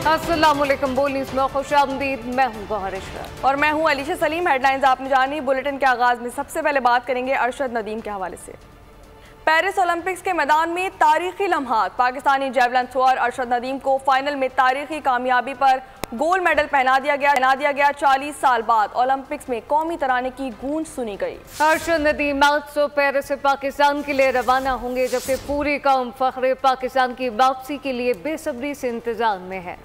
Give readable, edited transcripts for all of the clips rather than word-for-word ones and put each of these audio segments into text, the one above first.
अस्सलामुअलैकुम। बोल न्यूज़ में खुशामदीद। मैं हूँ गौहर इशरत और मैं हूँ अलीशा सलीम। हेडलाइंस आपने जानी। बुलेटिन के आगाज में सबसे पहले बात करेंगे अरशद नदीम के हवाले से। पेरिस ओलंपिक्स के मैदान में तारीखी लम्हात। पाकिस्तानी जेवलिन थ्रोअर अरशद नदीम को फाइनल में तारीखी कामयाबी पर गोल्ड मेडल पहना दिया गया। 40 साल बाद ओलंपिक्स में कौमी तराने की गूंज सुनी गई। अरशद नदीम आज सुबह पेरिस से पाकिस्तान के लिए रवाना होंगे, जबकि पूरी कौम फख्रे पाकिस्तान की वापसी के लिए बेसब्री से इंतजार में है।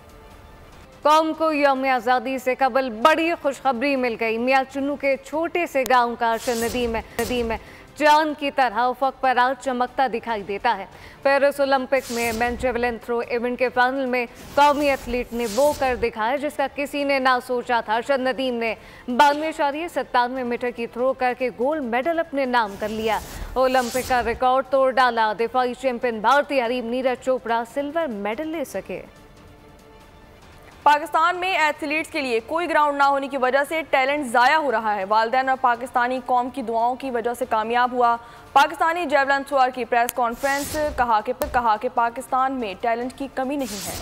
कौम को यौम आज़ादी से कबल बड़ी खुशखबरी मिल गई। मियां चुन्नू के छोटे से गांव का अरशद नदीम है चांद की तरह उफक पर आज चमकता दिखाई देता है। पेरिस ओलंपिक्स में मेन जेवलिन थ्रो इवेंट के फाइनल में कौमी एथलीट ने वो कर दिखाया जिसका किसी ने ना सोचा था। अरशद नदीम ने 92.97 मीटर की थ्रो करके गोल्ड मेडल अपने नाम कर लिया। ओलंपिक का रिकॉर्ड तोड़ डाला। दिफाई चैंपियन भारतीय हरीफ नीरज चोपड़ा सिल्वर मेडल ले सके। पाकिस्तान में एथलीट्स के लिए कोई ग्राउंड ना होने की वजह से टैलेंट ज़ाया हो रहा है। वालिदैन और पाकिस्तानी कौम की दुआओं की वजह से कामयाब हुआ। पाकिस्तानी जेवलिन थ्रोअर की प्रेस कॉन्फ्रेंस कहा कि पाकिस्तान में टैलेंट की कमी नहीं है।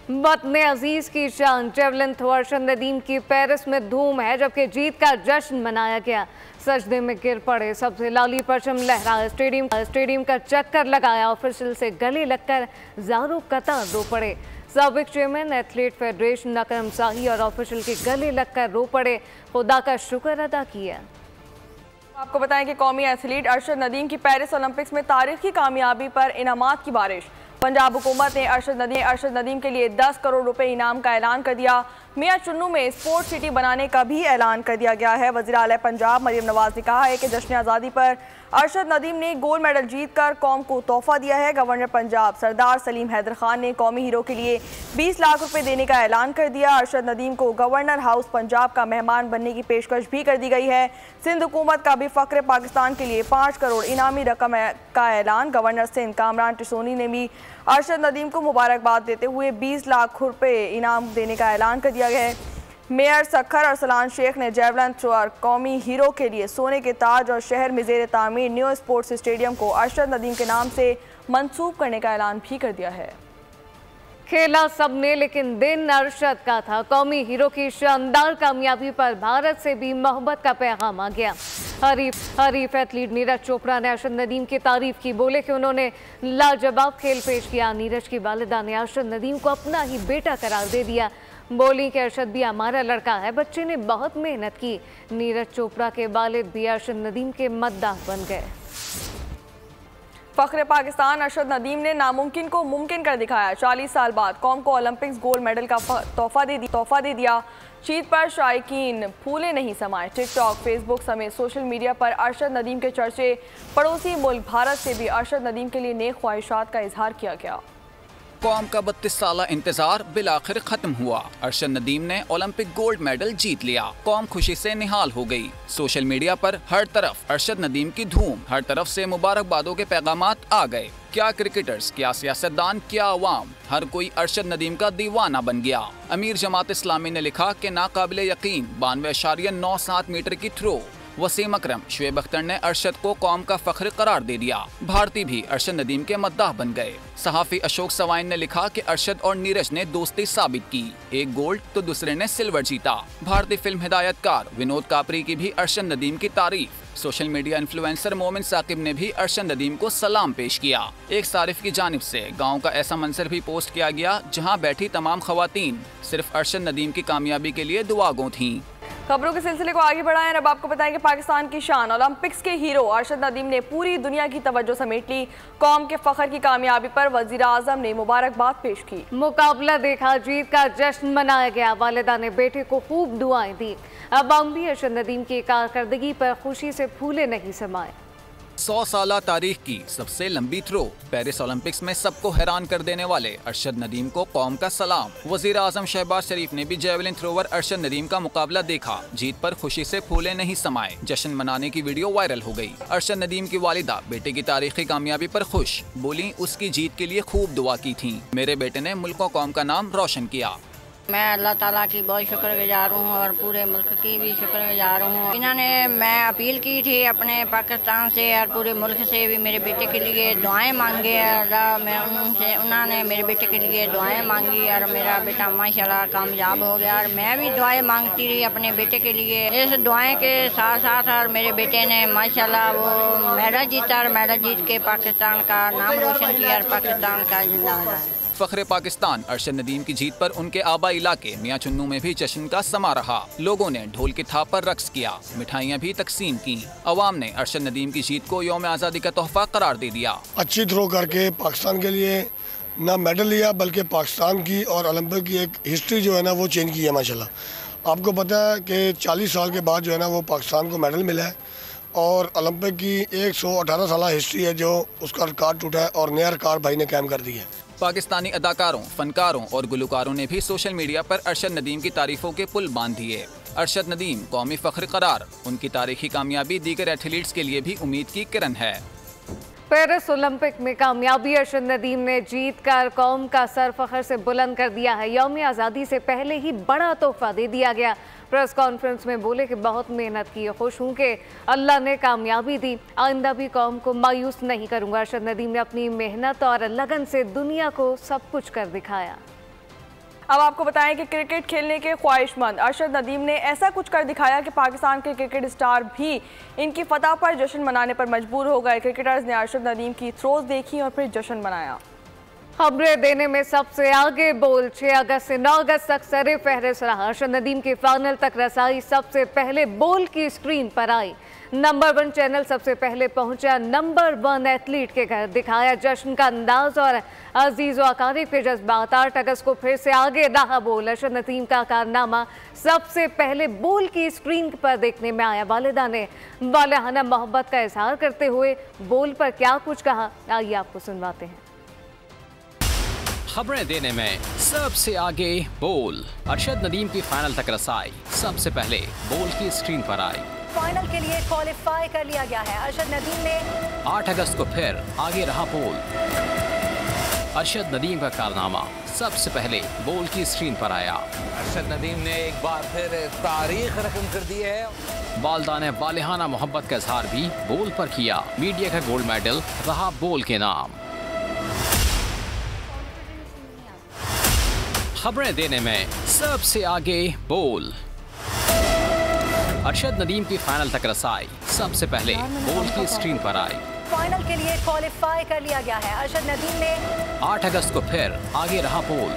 वतन अजीज की शान जेवलिन थ्रोअर अरशद नदीम की पेरिस में धूम है, जबकि जीत का जश्न मनाया गया। सजदे में गिर पड़े, सबसे लाली परचम लहराया, स्टेडियम का चक्कर लगाया, ऑफिशियल से गले लगकर ज़ारो कतर रो पड़े। साबिक चेयरमैन एथलीट फेडरेशन अकरम शाही और ऑफिशियल के गले लगकर रो पड़े, खुदा का शुक्र अदा किया। आपको बताएं कि कौमी एथलीट अरशद नदीम की पेरिस ओलंपिक्स में तारीखी कामयाबी पर इनामात की बारिश। पंजाब हुकूमत ने अरशद नदीम के लिए 10 करोड़ रुपए इनाम का ऐलान कर दिया। मियां चुन्नू में स्पोर्ट्स सिटी बनाने का भी ऐलान कर दिया गया है। वज़ीर आला पंजाब मरियम नवाज ने कहा है कि जश्न आज़ादी पर अरशद नदीम ने गोल्ड मेडल जीतकर कौम को तोहफा दिया है। गवर्नर पंजाब सरदार सलीम हैदर खान ने कौमी हीरो के लिए 20 लाख रुपए देने का ऐलान कर दिया। अरशद नदीम को गवर्नर हाउस पंजाब का मेहमान बनने की पेशकश भी कर दी गई है। सिंध हुकूमत का भी फ़ख्र पाकिस्तान के लिए 5 करोड़ इनामी रकम का ऐलान। गवर्नर सिंध कामरान टिसोनी ने भी अरशद नदीम को मुबारकबाद देते हुए 20 लाख रुपए इनाम देने का ऐलान कर दिया गया है। मेयर सखर अरसलान शेख ने जेवलिन थ्रोअर कौमी हीरो के लिए सोने के ताज और शहर में ज़ेर तामीर न्यू स्पोर्ट्स स्टेडियम को अरशद नदीम के नाम से मंसूब करने का ऐलान भी कर दिया है। खेला सबने, लेकिन दिन अरशद का था। कौमी हीरो की शानदार कामयाबी पर भारत से भी मोहब्बत का पैगाम आ गया। हरीफ एथलीट नीरज चोपड़ा ने अरशद नदीम की तारीफ की, बोले कि उन्होंने लाजवाब खेल पेश किया। नीरज की वालिदा ने अरशद नदीम को अपना ही बेटा करार दे दिया। बोली कि अरशद भी हमारा लड़का है, बच्चे ने बहुत मेहनत की। नीरज चोपड़ा के वालिद भी अरशद नदीम के मद्दाह बन गए। फ़ख्र पाकिस्तान अरशद नदीम ने नामुमकिन को मुमकिन कर दिखाया। 40 साल बाद कौम को ओलंपिक्स गोल्ड मेडल का तोहफा दे दिया। जीत पर शायकीन फूले नहीं समाए। टिकटॉक, फेसबुक समेत सोशल मीडिया पर अरशद नदीम के चर्चे। पड़ोसी मुल्क भारत से भी अरशद नदीम के लिए नेक ख्वाहिशात का इजहार किया गया। कौम का 32 साल इंतजार बिलाखिर खत्म हुआ। अरशद नदीम ने ओलंपिक गोल्ड मेडल जीत लिया। कौम खुशी से निहाल हो गई। सोशल मीडिया पर हर तरफ अरशद नदीम की धूम, हर तरफ से मुबारकबादों के पैगामात आ गए। क्या क्रिकेटर्स, क्या सियासतदान, क्या अवाम, हर कोई अरशद नदीम का दीवाना बन गया। अमीर जमात इस्लामी ने लिखा कि नाकाबिले यकीन 92.97 मीटर की थ्रो। वसीम अकरम, शुएब अख्तर ने अरशद को कौम का फख्र करार दे दिया। भारती भी अरशद नदीम के मद्दाह बन गए। सहाफ़ी अशोक सवाइन ने लिखा कि अरशद और नीरज ने दोस्ती साबित की, एक गोल्ड तो दूसरे ने सिल्वर जीता। भारतीय फिल्म हिदायतकार विनोद कापरी की भी अरशद नदीम की तारीफ। सोशल मीडिया इन्फ्लुएंसर मोमिन साकिब ने भी अरशद नदीम को सलाम पेश किया। एक सारिफ की जानिब से गाँव का ऐसा मंजर भी पोस्ट किया गया जहाँ बैठी तमाम खवातीन सिर्फ अरशद नदीम की कामयाबी के लिए दुआगो थीं। खबरों के सिलसिले को आगे बढ़ाएं। अब आपको बताएं कि पाकिस्तान की शान ओलंपिक्स के हीरो अरशद नदीम ने पूरी दुनिया की तवज्जो समेट ली। कौम के फख्र की कामयाबी पर वजीर आजम ने मुबारकबाद पेश की। मुकाबला देखा, जीत का जश्न मनाया गया। वालिदा ने बेटे को खूब दुआएं दी। अब हम भी अरशद नदीम की कारकर्दगी पर खुशी से फूले नहीं समाए। 100 साला तारीख की सबसे लंबी थ्रो। पेरिस ओलंपिक्स में सबको हैरान कर देने वाले अरशद नदीम को कौम का सलाम। वजीर आजम शहबाज शरीफ ने भी जेवलिन थ्रोवर अरशद नदीम का मुकाबला देखा। जीत पर खुशी से फूले नहीं समाए। जश्न मनाने की वीडियो वायरल हो गई। अरशद नदीम की वालिदा बेटे की तारीखी कामयाबी पर खुश, बोली उसकी जीत के लिए खूब दुआ की थी। मेरे बेटे ने मुल्क और कौम का नाम रोशन किया। मैं अल्लाह ताला की बहुत शुक्रगुजार हूँ और पूरे मुल्क की भी शुक्रगुजार हूँ। इन्होंने मैं अपील की थी अपने पाकिस्तान से और पूरे मुल्क से भी मेरे बेटे के लिए दुआएं मांगे। मैं उनसे उन्होंने मेरे बेटे के लिए दुआएं मांगी और मेरा बेटा माशाल्लाह कामयाब हो गया। और मैं भी दुआएं मांगती रही अपने बेटे के लिए। इस दुआएं के साथ साथ और मेरे बेटे ने माशाल्लाह वो मेडल जीता और मेडल जीत के पाकिस्तान का नाम रोशन किया और पाकिस्तान का जिंदा है। फख्रे पाकिस्तान अरशद नदीम की जीत पर उनके आबा इलाके मियां चुन्नू में भी जश्न का समा रहा। लोगों ने ढोल की थाप पर रक्स किया, मिठाइयाँ भी तकसीम की। अवाम ने अरशद नदीम की जीत को यौम आज़ादी का तोहफा करार दे दिया। अच्छी थ्रो करके पाकिस्तान के लिए ना मेडल लिया बल्कि पाकिस्तान की और ओलंपिक की एक हिस्ट्री जो है ना वो चेंज की है माशाल्लाह। आपको पता है कि 40 साल के बाद जो है ना वो पाकिस्तान को मेडल मिला है और ओलंपिक की 118 साल हिस्ट्री है जो उसका रिकॉर्ड टूटा है और नया रिकॉर्ड भाई ने कायम कर दिया है। पाकिस्तानी अदाकारों, फनकारों और गुलकारों ने भी सोशल मीडिया पर अरशद नदीम की तारीफों के पुल बांध दिए। अरशद नदीम कौमी फख्र करार, उनकी तारीखी कामयाबी दीगर एथलीट्स के लिए भी उम्मीद की किरण है। पेरिस ओलंपिक में कामयाबी अरशद नदीम ने जीत कर कौम का सर फख्र से बुलंद कर दिया है। यौम आज़ादी से पहले ही बड़ा तोहफा दे दिया गया। प्रेस कॉन्फ्रेंस में बोले कि बहुत मेहनत की, खुश हूँ कि अल्लाह ने कामयाबी दी, आइंदा भी कौम को मायूस नहीं करूँगा। अरशद नदीम ने अपनी मेहनत और लगन से दुनिया को सब कुछ कर दिखाया। अब आपको बताएं कि क्रिकेट खेलने के ख्वाहिशमंद अरशद नदीम ने ऐसा कुछ कर दिखाया कि पाकिस्तान के क्रिकेट स्टार भी इनकी फतह पर जश्न मनाने पर मजबूर हो गए। क्रिकेटर्स ने अरशद नदीम की थ्रोज देखी और फिर जश्न मनाया। खबरें देने में सबसे आगे बोल 6 अगस्त से 9 अगस्त तक सरे फहरिस्त रहा। अरशद नदीम की फाइनल तक रसाई सबसे पहले बोल की स्क्रीन पर आई। नंबर 1 चैनल सबसे पहले पहुंचा नंबर 1 एथलीट के घर, दिखाया जश्न का अंदाज और अजीज व अकारीब के जज्बात। 8 अगस्त को फिर से आगे रहा बोल। अरशद नदीम का कारनामा सबसे पहले बोल की स्क्रीन पर देखने में आया। वालिदा ने वालिहाना मोहब्बत का इजहार करते हुए बोल पर क्या कुछ कहा, आइए आपको सुनवाते हैं। खबरें देने में सबसे आगे बोल। अरशद नदीम की फाइनल तक रसाई सबसे पहले बोल की स्क्रीन पर आई। फाइनल के लिए क्वालिफाई कर लिया गया है। अरशद नदीम ने 8 अगस्त को फिर आगे रहा बोल। अरशद नदीम का कारनामा सबसे पहले बोल की स्क्रीन पर आया। अरशद नदीम ने एक बार फिर तारीख रकम कर दी है। वालिदा ने वालिहाना मोहब्बत का इजहार भी बोल पर किया। मीडिया का गोल्ड मेडल रहा बोल के नाम। खबरें देने में सबसे आगे बोल। अरशद नदीम की फाइनल तक रसाई सबसे पहले बोल की स्क्रीन पर आई। फाइनल के लिए क्वालिफाई कर लिया गया है। अरशद नदीम ने 8 अगस्त को फिर आगे रहा बोल।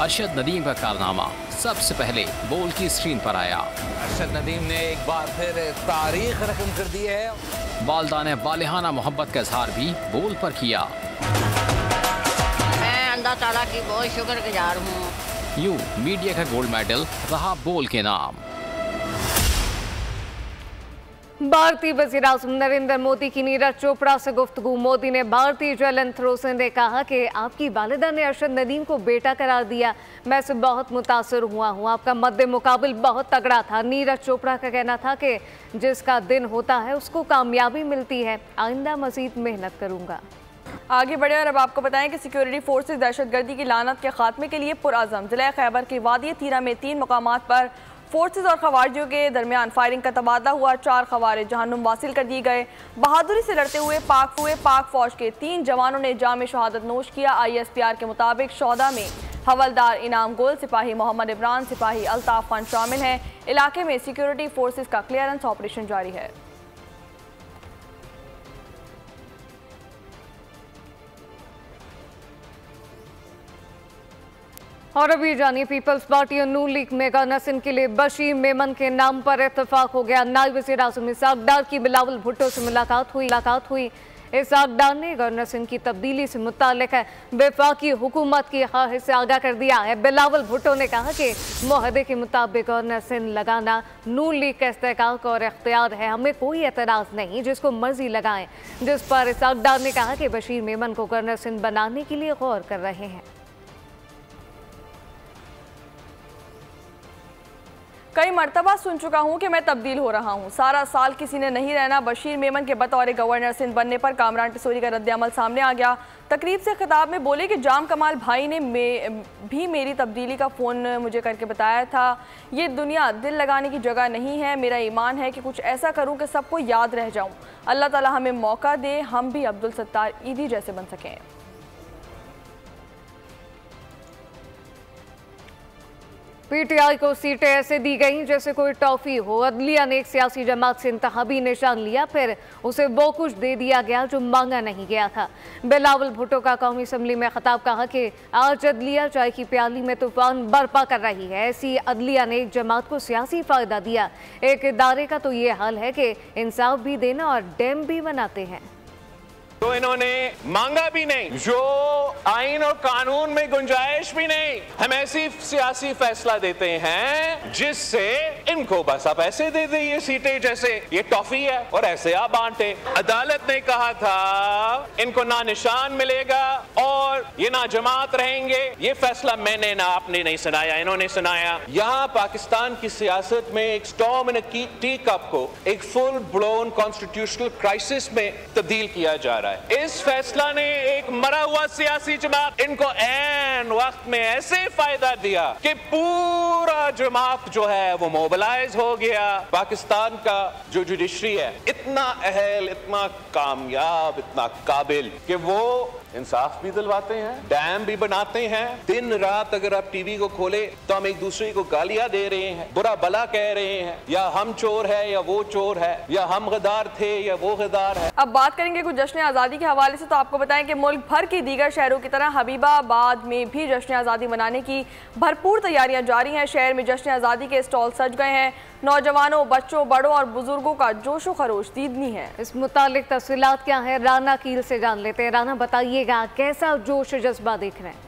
अरशद नदीम का कारनामा सबसे पहले बोल की स्क्रीन पर आया। अरशद नदीम ने एक बार फिर तारीख रकम कर दी है। वालिदा ने वालिहाना मोहब्बत का इजहार भी बोल पर किया। मैं अल्लाह ताला की बहुत शुक्रगुजार हूँ। यूं मीडिया का गोल्ड मेडल रहा बोल के नाम। भारतीय वज़ीर आज़म नरेंद्र मोदी की नीरज चोपड़ा से गुफ्तगू। मोदी ने भारतीय ज्वेलन थ्रो से कहा कि आपकी वालिदा ने अरशद नदीम को बेटा करार दिया, मैं इससे बहुत मुतासर हुआ हूँ, आपका मद्दे मुकाबिल बहुत तगड़ा था। नीरज चोपड़ा का कहना था कि जिसका दिन होता है उसको कामयाबी मिलती है, आइंदा मजीद मेहनत करूँगा। आगे बढ़े और अब आपको बताएं कि सिक्योरिटी फोर्सेज दहशतगर्दी की लानत के खात्मे के लिए पुरअज़म। जिला खैबर के वादी तीरा में 3 मकामात पर फोर्सेज और खवारिजियों के दरमियान फायरिंग का तबादला हुआ। 4 खवारिज जहन्नुम वासिल कर दिए गए। बहादुरी से लड़ते हुए पाक फौज के 3 जवानों ने जाम शहादत नोश किया। ISPR के मुताबिक शोहदा में हवलदार इनाम गोल, सिपाही मोहम्मद इमरान, सिपाही अल्ताफ खान शामिल हैं। इलाके में सिक्योरिटी फोर्सेज का क्लियरेंस ऑपरेशन जारी है। और अभी जानिए पीपल्स पार्टी और नून लीग में गवर्नर सिंध के लिए बशीर मेमन के नाम पर इत्तेफाक हो गया। नायब वज़ीर आज़म इसाक डार की बिलावल भुट्टो से मुलाकात हुई। इसाक डार ने गवर्नर सिंध की तब्दीली से मुताल्लिक वफाकी हुकूमत की ख्वाहिश से आगाह कर दिया है। बिलावल भुट्टो ने कहा कि मुआहदे के मुताबिक गवर्नर सिंध लगाना नून लीग का इस्तेहकाक और इख्तियार है, हमें कोई एतराज़ नहीं, जिसको मर्जी लगाएं। जिस पर इसाक डार ने कहा कि बशीर मेमन को गवर्नर सिंध बनाने के लिए गौर कर रहे हैं। कई मरतबा सुन चुका हूँ कि मैं तब्दील हो रहा हूँ, सारा साल किसी ने नहीं रहना। बशीर मेमन के बतौर गवर्नर सिंध बनने पर कामरान टिसोरी का रद्द-ए-अमल सामने आ गया। तकरीब से खिताब में बोले कि जाम कमाल भाई ने भी मेरी तब्दीली का फ़ोन मुझे करके बताया था। ये दुनिया दिल लगाने की जगह नहीं है। मेरा ईमान है कि कुछ ऐसा करूँ कि सबको याद रह जाऊँ। अल्लाह ताला हमें मौका दे, हम भी अब्दुल सत्तार ईदी जैसे बन सकें। पीटीआई को सीटें ऐसे दी गई जैसे कोई टॉफी हो। अदलिया ने एक सियासी जमात से इंतखाबी निशान लिया, फिर उसे वो कुछ दे दिया गया जो मांगा नहीं गया था। बिलावल भुट्टो का कौमी असम्बली में खिताब कहा कि आज अदलिया चाय की प्याली में तूफान बर्पा कर रही है। ऐसी अदलिया ने एक जमात को सियासी फायदा दिया। एक इदारे का तो ये हाल है कि इंसाफ भी देना और डैम भी बनाते हैं। तो इन्होंने मांगा भी नहीं, जो आइन और कानून में गुंजाइश भी नहीं। हम ऐसी सियासी फैसला देते हैं जिससे इनको बस आप ऐसे दे दे ये सीटें जैसे ये टॉफी है और ऐसे आप बांटे। अदालत ने कहा था इनको ना निशान मिलेगा और ये ना जमात रहेंगे। ये फैसला मैंने ना आपने नहीं सुनाया, इन्होंने सुनाया। यहाँ पाकिस्तान की सियासत में एक स्टॉर्म इन अ टी कप को एक फुल ब्लोन कॉन्स्टिट्यूशनल क्राइसिस में तब्दील किया जा रहा है। इस फैसला ने एक मरा हुआ सियासी जमात इनको ऐन वक्त में ऐसे फायदा दिया कि पूरा जमात जो है वो मोबिलाइज हो गया। पाकिस्तान का जो जुडिशरी है इतना अहल, इतना कामयाब, इतना काबिल कि वो इंसाफ भी दिलवाते हैं, डैम भी बनाते हैं। दिन रात अगर आप टीवी को खोले तो हम एक दूसरे को गालियां दे रहे हैं, बुरा भला कह रहे हैं, या हम चोर है या वो चोर है, या हम गद्दार थे या वो गद्दार है। अब बात करेंगे कुछ जश्न आज़ादी के हवाले से। तो आपको बताएं कि मुल्क भर की दीगर शहरों की तरह हबीबाबाद में भी जश्न आज़ादी मनाने की भरपूर तैयारियां जारी हैं। शहर में जश्न आज़ादी के स्टॉल सज गए हैं। नौजवानों, बच्चों, बड़ों और बुजुर्गों का जोशो खरोश दीदनी है। इस मुतालिक तफसीलात क्या है, राना कील से जान लेते हैं। राना, बताइएगा कैसा जोश जज्बा देख रहे हैं?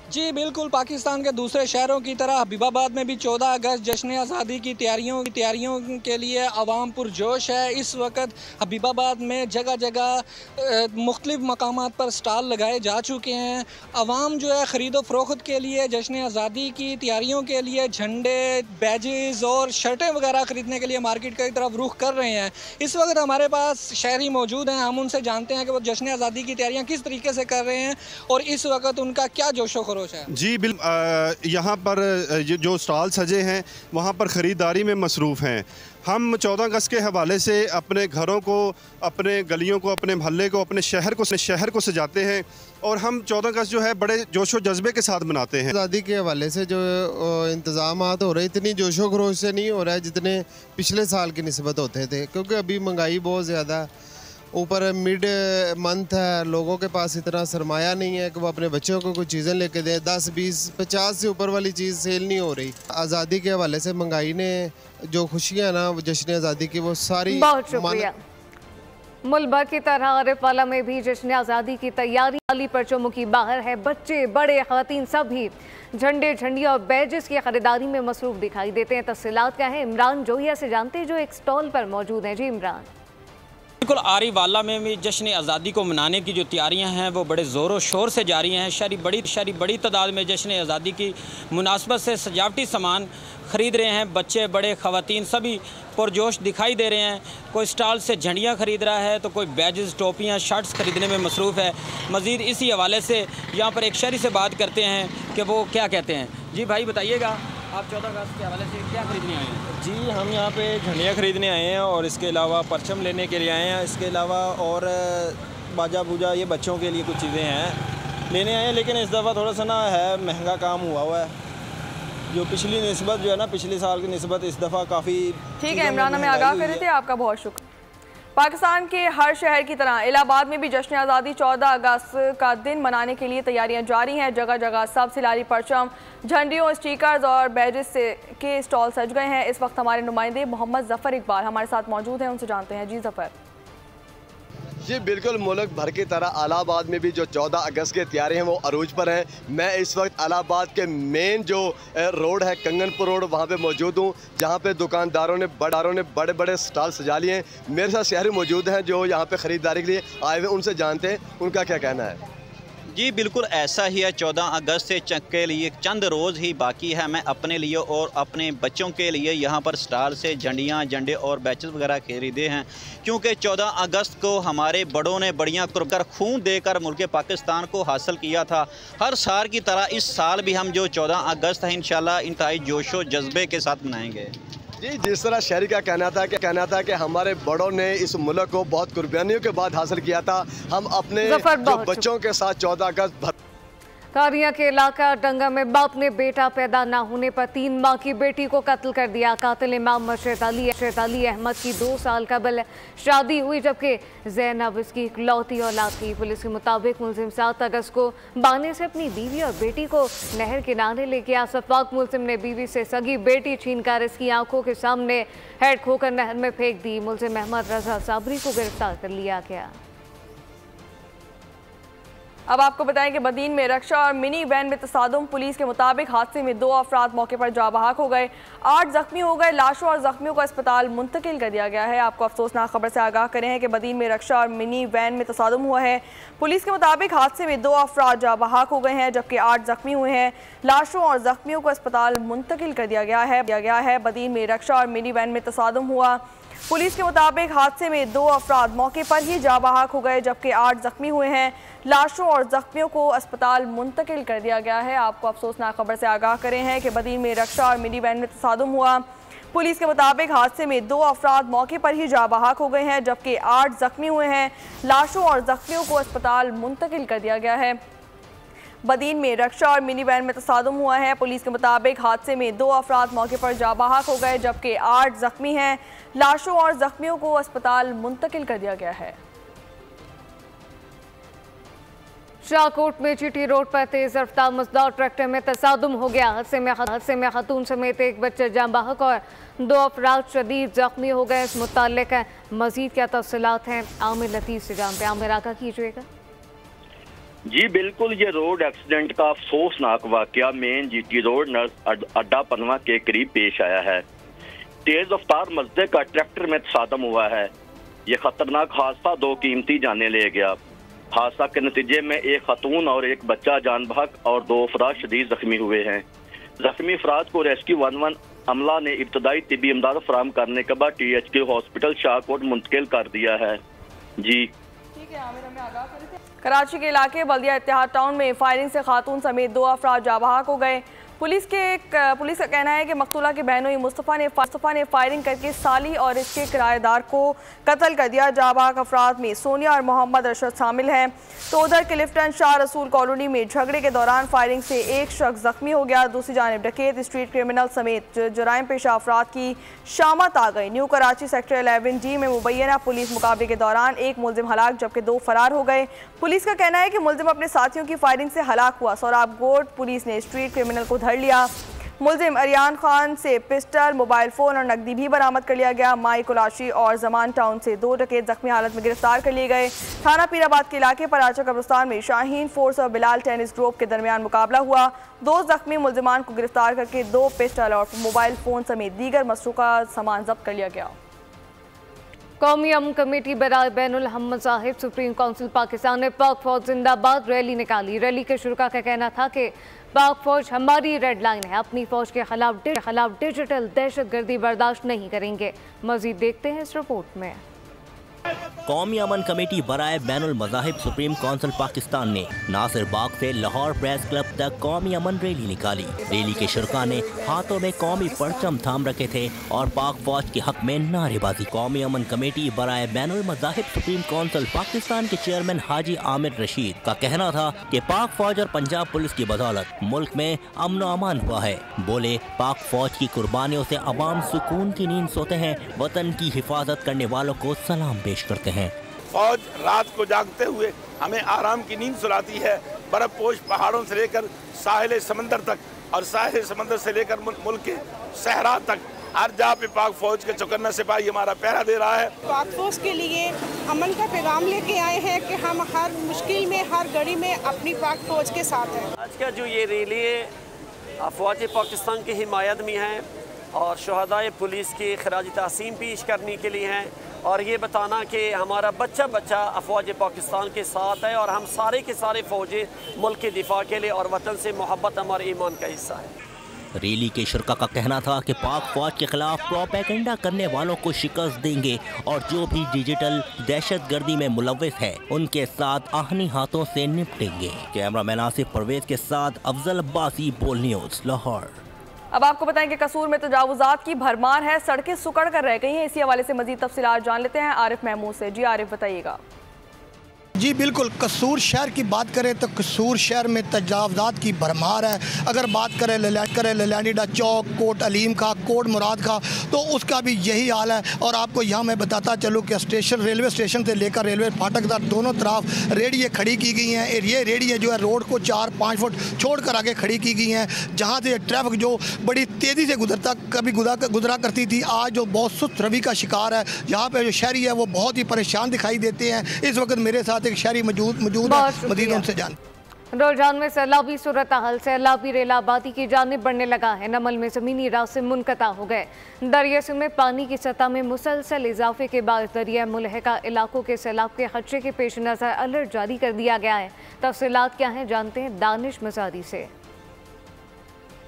जी बिल्कुल, पाकिस्तान के दूसरे शहरों की तरह हबीबाबाद में भी 14 अगस्त जश्न आज़ादी की तैयारियों के लिए आवाम पुरजोश है। इस वक्त हबीबाबाद में जगह जगह मुख्तलिफ मकामात पर स्टॉल लगाए जा चुके हैं। आवाम जो है ख़रीदो फरोख्त के लिए जश्न आज़ादी की तैयारियों के लिए झंडे, बैजेस और शर्टें वगैरह ख़रीदने के लिए मार्केट की तरफ रुख कर रहे हैं। इस वक्त हमारे पास शहरी मौजूद हैं, हम उनसे जानते हैं कि वो जश्न आज़ादी की तैयारियाँ किस तरीके से कर रहे हैं और इस वक्त उनका क्या जोशो खरोश। जी यहाँ पर जो स्टॉल सजे हैं वहाँ पर ख़रीदारी में मसरूफ़ हैं। हम 14 अगस्त के हवाले से अपने घरों को, अपने गलियों को, अपने मोहल्ले को, अपने शहर को सजाते हैं और हम 14 अगस्त जो है बड़े जोशो जज्बे के साथ मनाते हैं। आज़ादी के हवाले से जो इंतज़ामात हो रहे इतनी जोशो खरोश से नहीं हो रहा है जितने पिछले साल की निस्बत होते थे, क्योंकि अभी महंगाई बहुत ज़्यादा, ऊपर मिड मंथ है, लोगों के पास इतना सरमाया नहीं है कि वो अपने बच्चों को कुछ चीज़ें लेके दें। 10, 20, 50 से ऊपर वाली चीज़ सेल नहीं हो रही। आज़ादी के हवाले से महंगाई ने जो खुशियाँ ना जश्न आज़ादी की वो सारी। बहुत शुक्रिया। मुल्क भर की तरह आरिफवाला में भी जश्न आज़ादी की तैयारी वाली परचमों बाहर है। बच्चे, बड़े, ख़वातीन सभी झंडे, झंडिया और बैजेस की खरीदारी में मसरूफ़ दिखाई देते हैं। तफसीलात क्या है, इमरान जोहिया से जानते हैं जो एक स्टॉल पर मौजूद हैं। जी इमरान। बिल्कुल, आरिफवाला में भी जश्न आज़ादी को मनाने की जो तैयारियां हैं वो बड़े ज़ोरों शोर से जारी हैं। शहरी बड़ी तादाद में जश्न आज़ादी की मुनासबत से सजावटी सामान ख़रीद रहे हैं। बच्चे, बड़े, ख़वातीन सभी पुरजोश दिखाई दे रहे हैं। कोई स्टॉल से झंडियाँ ख़रीद रहा है तो कोई बैजेस, टोपियाँ, शर्ट्स ख़रीदने में मसरूफ़ है। मज़ीद इसी हवाले से यहाँ पर एक शहरी से बात करते हैं कि वो क्या कहते हैं। जी भाई बताइएगा, आप 14 अगस्त के हवाले से क्या खरीदने आए हैं? जी हम यहाँ पे झंडियाँ ख़रीदने आए हैं और इसके अलावा परचम लेने के लिए आए हैं। इसके अलावा और बाजा बूजा ये बच्चों के लिए कुछ चीज़ें हैं लेने आए हैं। लेकिन इस दफ़ा थोड़ा सा ना है महंगा काम हुआ है, जो पिछली निस्बत जो है ना, पिछले साल की निस्बत इस दफ़ा काफ़ी। ठीक है इमरान, हमें आगाह कर रहे थे, आपका बहुत शुक्रिया। पाकिस्तान के हर शहर की तरह इलाहाबाद में भी जश्न आज़ादी 14 अगस्त का दिन मनाने के लिए तैयारियां जारी हैं। जगह जगह सब सिलारी, परचम, झंडियों, स्टिकर्स और बैजेस के स्टॉल सज गए हैं। इस वक्त हमारे नुमाइंदे मोहम्मद ज़फ़र इकबाल हमारे साथ मौजूद हैं, उनसे जानते हैं। जी ज़फ़र। जी बिल्कुल, मुल्क भर की तरह इलाहाबाद में भी जो 14 अगस्त की तैयारी हैं वो अरूज पर हैं। मैं इस वक्त इलाहाबाद के मेन जो रोड है, कंगनपुर रोड, वहाँ पे मौजूद हूँ, जहाँ पे दुकानदारों ने बड़े बड़े स्टॉल सजा लिए हैं। मेरे साथ शहरी मौजूद हैं जो यहाँ पे ख़रीदारी के लिए आए हुए, उनसे जानते हैं उनका क्या कहना है। जी बिल्कुल ऐसा ही है। 14 अगस्त से के लिए चंद रोज़ ही बाकी है। मैं अपने लिए और अपने बच्चों के लिए यहाँ पर स्टाल से झंडे और बैचेस वगैरह खरीदे हैं, क्योंकि 14 अगस्त को हमारे बड़ों ने बड़ियाँ कुर्बान खून देकर मुल्क पाकिस्तान को हासिल किया था। हर साल की तरह इस साल भी हम जो 14 अगस्त है इंशाल्लाह इंतहाई जोशो जज्बे के साथ मनाएंगे। जी, जिस तरह शहरी का कहना था कि हमारे बड़ों ने इस मुल्क को बहुत कुर्बानियों के बाद हासिल किया था, हम अपने जो बच्चों के साथ 14 अगस्त कारिया के इलाका डंगा में बाप ने बेटा पैदा न होने पर 3 माह की बेटी को कत्ल कर दिया। कातिल इमाम मर्शद अली अहमद की 2 साल कबल शादी हुई, जबकि ज़ैनब इसकी इकलौती औलाद थी। पुलिस के मुताबिक मुलजिम 7 अगस्त को बाने से अपनी बीवी और बेटी को नहर किनारे लेके आया। सफाक मुलजिम ने बीवी से सगी बेटी छीनकर इसकी आंखों के सामने हेड खोकर नहर में फेंक दी। मुलजिम अहमद रजा साबरी को गिरफ्तार कर लिया गया। अब आपको बताएं कि बदीन में रक्षा और मिनी वैन में तसादुम। पुलिस के मुताबिक हादसे में 2 अफराद मौके पर जाँ बहक हो गए, 8 जख्मी हो गए। लाशों और जख्मियों को अस्पताल मुंतकिल कर दिया गया है। आपको अफसोसनाक खबर से आगाह करें हैं कि बदीन में रक्षा और मिनी वैन में तसादुम हुआ है। पुलिस के मुताबिक हादसे में 2 अफराद जाँ बहक हो गए हैं, जबकि 8 जख्मी हुए हैं। लाशों और जख्मियों को अस्पताल मुंतकिल कर दिया गया है। बदीन में रक्षा और मिनी वैन में तसादुम हुआ। पुलिस के मुताबिक हादसे में 2 अफराद मौके पर ही जाँ बहक हो गए, जबकि 8 जख्मी हुए हैं। लाशों और जख्मियों को अस्पताल मुंतकिल कर दिया गया है। आपको अफसोसनाक खबर से आगाह करें हैं कि बदीन में रक्षा और मिनी वैन में तसादुम हुआ। पुलिस के मुताबिक हादसे में 2 अफराद मौके पर ही जाँ बहक हो गए हैं, जबकि 8 जख्मी हुए हैं। लाशों और जख्मियों को अस्पताल मुंतकिल कर दिया गया है। बदीन में रक्षा और मिनी वैन में तसादुम हुआ है। पुलिस के मुताबिक हादसे में 2 अफराद मौके पर जाँ बहक हो गए, जबकि 8 जख्मी हैं। लाशों और जख्मियों को अस्पताल मुंतकिल कर दिया गया है। शाहकोट में जीटी रोड पर तेज रफ्तार मजदूर ट्रैक्टर में तसादुम हो गया। हादसे में खातून समेत 1 बच्चा जाँ बहक और 2 अफराद शदीद जख्मी हो गए। इस मुताल्लिक मजीद क्या तफसीलात हैं, आमिर लतीफ़ से जानते हैं। आमिर आका कीजिएगा। जी बिल्कुल, ये रोड एक्सीडेंट का अफसोसनाक वाकया मेन जीटी रोड नर्स अड्डा पनवा के करीब पेश आया है। तेज रफ्तार मजदे का ट्रैक्टर में तसादम हुआ है। ये खतरनाक हादसा 2 कीमती जानें ले गया। हादसा के नतीजे में 1 खातून और 1 बच्चा जान बहक और 2 अफराद शदीद जख्मी हुए हैं। जख्मी अफराद को रेस्क्यू 11 अमला ने इब्तदाई तिबी इमदाद फराहम करने के बाद THQ हॉस्पिटल शाहकोट मुंतकिल कर दिया है। जी ठीक है आमिर, हमें आगाह करें। कराची के इलाके बल्दिया इत्तेहाद टाउन में फायरिंग से खातून समेत 2 अफराद जाँ बहक हो गए। पुलिस का कहना है कि मकतूला के बहनोई मुस्तफ़ा ने फायरिंग करके साली और इसके किराएदार को कत्ल कर दिया। जाँ बहक अफराद में सोनिया और मोहम्मद अरशद शामिल हैं। तो उधर क्लिफ्टन शाह रसूल कॉलोनी में झगड़े के दौरान फायरिंग से 1 शख्स जख्मी हो गया। दूसरी जानिब डकैत, स्ट्रीट क्रिमिनल समेत जराइम पेशा अफराद की शामत आ गई। न्यू कराची सेक्टर 11D में मुबैना पुलिस मुकाबले के दौरान 1 मुलजिम हलाक जबकि 2 फरार हो गए। पुलिस का कहना है कि मुलजिम अपने साथियों की फायरिंग से हलाक हुआ। सोराब गोड पुलिस ने स्ट्रीट क्रिमिनल को धर लिया। मुलजिम अरियान खान से पिस्टल, मोबाइल फ़ोन और नकदी भी बरामद कर लिया गया। माई कुलाशी और जमान टाउन से 2 डकैत जख्मी हालत में गिरफ्तार कर लिए गए। थाना पीराबाद के इलाके पर आचा कब्रिस्तान में शाहीन फोर्स और बिलाल टेनिस ग्रुप के दरमियान मुकाबला हुआ। 2 जख्मी मुलजिमान को गिरफ्तार करके 2 पिस्टल और मोबाइल फ़ोन समेत दीगर मसरूका सामान जब्त कर लिया गया। कौमी अमन कमेटी बराए बैनुल मज़ाहिब सुप्रीम काउंसिल पाकिस्तान ने पाक फौज जिंदाबाद रैली निकाली। रैली के शुरा का कहना था कि पाक फौज हमारी रेड लाइन है, अपनी फौज के खिलाफ डिजिटल दहशतगर्दी बर्दाश्त नहीं करेंगे। मजीद देखते हैं इस रिपोर्ट में। कौमी अमन कमेटी बराए बैनुल मज़ाहिब सुप्रीम काउंसिल पाकिस्तान ने नासिर बाग से लाहौर प्रेस क्लब तक कौमी अमन रैली निकाली। रैली के शुरका ने हाथों में कौमी परचम थाम रखे थे और पाक फौज के हक में नारेबाजी। कौमी अमन कमेटी बराए बैनुल मज़ाहिब सुप्रीम काउंसिल पाकिस्तान के चेयरमैन हाजी आमिर रशीद का कहना था कि पाक फौज और पंजाब पुलिस की बदौलत मुल्क में अमन अमान हुआ है। बोले, पाक फौज की कुर्बानियों से अवाम सुकून की नींद सोते हैं, वतन की हिफाजत करने वालों को सलाम पेश करते हैं। फौज रात को जागते हुए हमें आराम की नींद सुलाती है। बर्फपोश पहाड़ों से लेकर साहिल समंदर तक और साहिल समंदर से लेकर मुल्क के सहरा तक हर जगह पे पाक फौज के चौकन्ना सिपाही हमारा पहरा दे रहा है। पाक फौज के लिए अमन का पैगाम लेके आए हैं कि हम हर मुश्किल में, हर घड़ी में अपनी पाक फौज के साथ हैं। आज का जो ये रैली है फौज पाकिस्तान की हिमायत में है और शहदाए पुलिस की खराज तहसीन पेश करने के लिए हैं और ये बताना कि हमारा बच्चा बच्चा अफवाज पाकिस्तान के साथ है और हम सारे के सारे फौजी मुल्क के दिफा के लिए और वतन से मोहब्बत हमारे ईमान का हिस्सा है। रैली के शुरका का कहना था कि पाक फौज के खिलाफ प्रोपेगेंडा करने वालों को शिकस्त देंगे और जो भी डिजिटल दहशतगर्दी में मुलव्विस है उनके साथ आहनी हाथों से निपटेंगे। कैमरामैन आसिफ परवेज के साथ अफजल अब्बासी, बोल न्यूज़, लाहौर। अब आपको बताएं कि कसूर में तजावुजात की भरमार है, सड़कें सुकड़ कर रह गई हैं। इसी हवाले से मजीद तफसीलात जान लेते हैं आरिफ महमूद से। जी आरिफ, बताइएगा। जी बिल्कुल, कसूर शहर की बात करें तो कसूर शहर में तजावजात की भरमार है। अगर बात करें लैंडीडा चौक, कोट अलीम का, कोट मुराद का, तो उसका भी यही हाल है। और आपको यहाँ मैं बताता चलूँ कि रेलवे स्टेशन से लेकर रेलवे फाटक तक दोनों तरफ रेडियाँ खड़ी की गई हैं। ये रेडियाँ जो है रोड को 4-5 फुट छोड़कर आगे खड़ी की गई हैं, जहाँ से ट्रैफिक जो बड़ी तेज़ी से गुजरा करती थी, आज जो बहुत सुस्त रवि का शिकार है। यहाँ पे जो शहरी है वो बहुत ही परेशान दिखाई देते हैं। इस वक्त मेरे साथ एक शहरी मौजूद है, मजीद उनसे जान। रोजान में सैलाबी सूरत हाल, सैलाबी रेला आबादी की जानिब बढ़ने लगा है। नमल में ज़मीनी रास्ते मुनक़ता हो गए। दरिया में पानी की सतह में मुसलसल इजाफे के बाद दरिया मुलहका इलाकों के सैलाब के खदशे के पेश नज़र अलर्ट जारी कर दिया गया है। तफसीलात क्या हैं, जानते हैं दानिश मज़ादी से।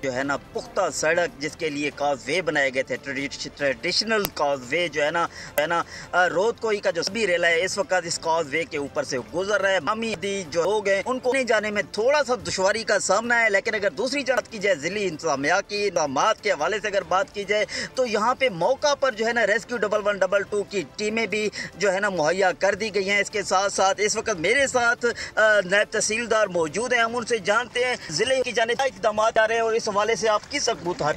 जो है ना पुख्ता सड़क जिसके लिए काजवे बनाए गए थे, ट्रेडिशनल काजवे जो है ना रोड कोई का जो सभी रेला है इस वक्त इस काजवे के ऊपर से गुजर रहे हैं। जो लोग हैं उनको नहीं जाने में थोड़ा सा दुश्वारी का सामना है। लेकिन अगर दूसरी बात की जाए ज़िली इंतजामिया की इक़दामात के हवाले से अगर बात की जाए तो यहाँ पे मौका पर जो है ना रेस्क्यू 1112 की टीमें भी जो है ना मुहैया कर दी गई हैं। इसके साथ साथ इस वक्त मेरे साथ नायब तहसीलदार मौजूद हैं, हम उनसे जानते हैं ज़िले की जानिब इक़दाम आ रहे हैं और इस हवाले से आपकी सबूत है।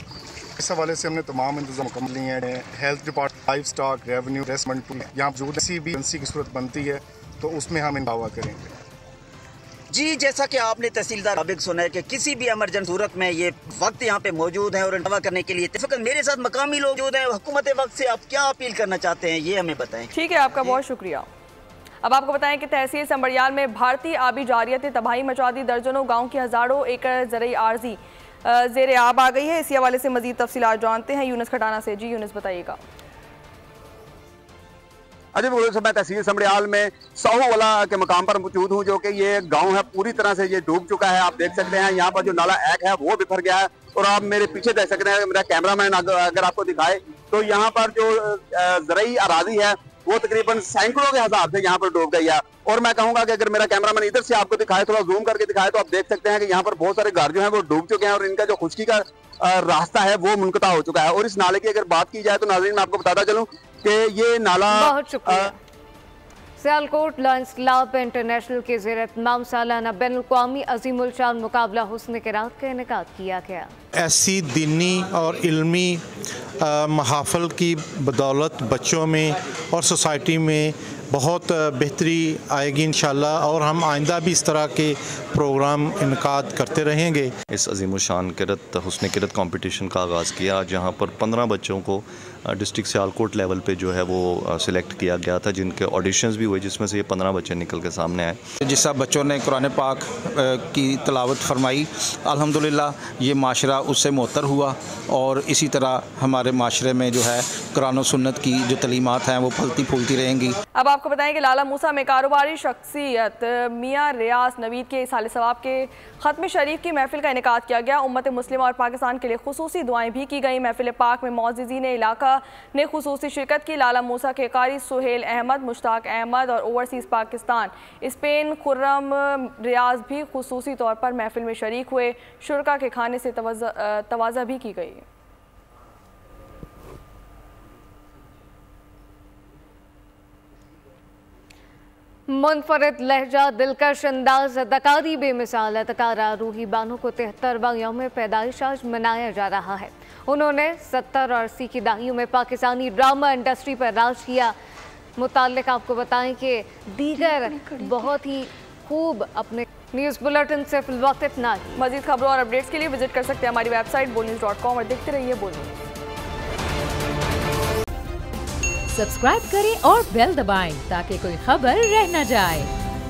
इस हवाले से हमने तमाम इंतजाम मुकम्मल लिए हैं। Health department, life stock, revenue, restaurant यहाँ मौजूद किसी भी एजेंसी की सूरत बनती है तो उसमें हम दावा करेंगे। जी, जैसा कि आपने तहसीलदार साबिक सुना है कि किसी भी इमरजेंसी सूरत में ये वक्त यहाँ पे मौजूद है और दावा करने के लिए इस वक्त मेरे साथ मकामी लोग मौजूद हैं। हुकूमत वक्त से आप क्या अपील करना चाहते हैं, ये हमें बताएं। ठीक है, आपका बहुत शुक्रिया। अब आपको बताएं कि तहसील संबड़ियाल में भारतीय आबी जारियत ने तबाही मचा दी। दर्जनों गाँव की हज़ारों एकड़ ज़रई आर्जी ज़ेर आब आ गई है। इसी हवाले से मजीद तफसीलात जानते हैं यूनुस खटाना से। जी यूनुस, बताइएगा। अजय मैं तहसील संबड़ियाल में साहूवाला के मकाम पर मौजूद हूँ, जो कि ये गांव है पूरी तरह से ये डूब चुका है। आप देख सकते हैं यहाँ पर जो नाला एक है वो बिखर गया है और आप मेरे पीछे देख सकते हैं, मेरा कैमरामैन अगर आपको दिखाए तो यहाँ पर जो ज़रई अराजी है वो तकरीबन सैकड़ों के हिसाब से यहाँ पर डूब गई है। और मैं कहूंगा कि अगर मेरा कैमरामैन इधर से आपको दिखाए, थोड़ा जूम करके दिखाए, तो आप देख सकते हैं कि यहाँ पर बहुत सारे घर जो हैं वो डूब चुके हैं और इनका जो खुश्की का रास्ता है वो मुनक़ता हो चुका है। और इस नाले की अगर बात की जाए तो नाज़रीन मैं आपको बताता चलूं कि ये नाला सियालकोट लायंस क्लब इंटरनेशनल के ज़ेर इत्माम सालाना बैनुल-अक़वामी अज़ीमुल शान मुकाबला हुस्न क़िराअत का इनेकाद किया गया। ऐसी दीनी और इल्मी महाफ़िल की बदौलत बच्चों में और सोसाइटी में बहुत बेहतरी आएगी इंशाल्लाह और हम आइंदा भी इस तरह के प्रोग्राम इनकाद करते रहेंगे। इस अज़ीमुल शान क़िराअत हुस्न क़िराअत कंपटीशन का आगाज़ किया, जहाँ पर 15 बच्चों को डिस्ट्रिक्ट सियालकोट लेवल पे जो है वो सिलेक्ट किया गया था, जिनके ऑडिशंस भी हुए, जिसमें से ये 15 बच्चे निकल के सामने आए। जिस सब बच्चों ने कुरान पाक की तलावत फरमाई, अल्हम्दुलिल्लाह ये माशरा उससे मुअत्तर हुआ और इसी तरह हमारे माशरे में जो है कुरान और सुन्नत की जो तलीमात हैं वो फलती फूलती रहेंगी। अब आपको बताएं कि लाला मूसा में कारोबारी शख्सियत मियाँ रियाज नवीद के साल सवाब के ख़त्म शरीफ की महफिल का इनेकाद किया गया। उम्मत मुस्लिम और पाकिस्तान के लिए खुसूसी दुआएं भी की गई। महफिल पाक में मौज़िज़ीन इलाका ने खुसूसी शिरकत की। लाला मूसा के कारी सुहेल अहमद, मुश्ताक अहमद और ओवरसीज़ पाकिस्तान स्पेन खुर्रम रियाज भी खुसूसी तौर पर महफिल में शरीक हुए। शुरका के खाने से तवाज़ा भी की गई। मुनफरद लहजा, दिलकश अंदाज, अदाकारी बेमिसाल अदाकारा रूही बानो को 73वां यौम पैदाइश आज मनाया जा रहा है। उन्होंने 70 और 80 की दहाइयों में पाकिस्तानी ड्रामा इंडस्ट्री पर राज किया। मुताल्लिक आपको बताएं कि दीगर बहुत ही खूब अपने न्यूज़ बुलेटिन से फिलवक्त इतना ही। मज़ीद खबरों और अपडेट्स के लिए विजिट कर सकते हैं हमारी वेबसाइट bolnews.com और देखते रहिए बोल न्यूज़। सब्सक्राइब करें और बेल दबाएं ताकि कोई खबर रह न जाए।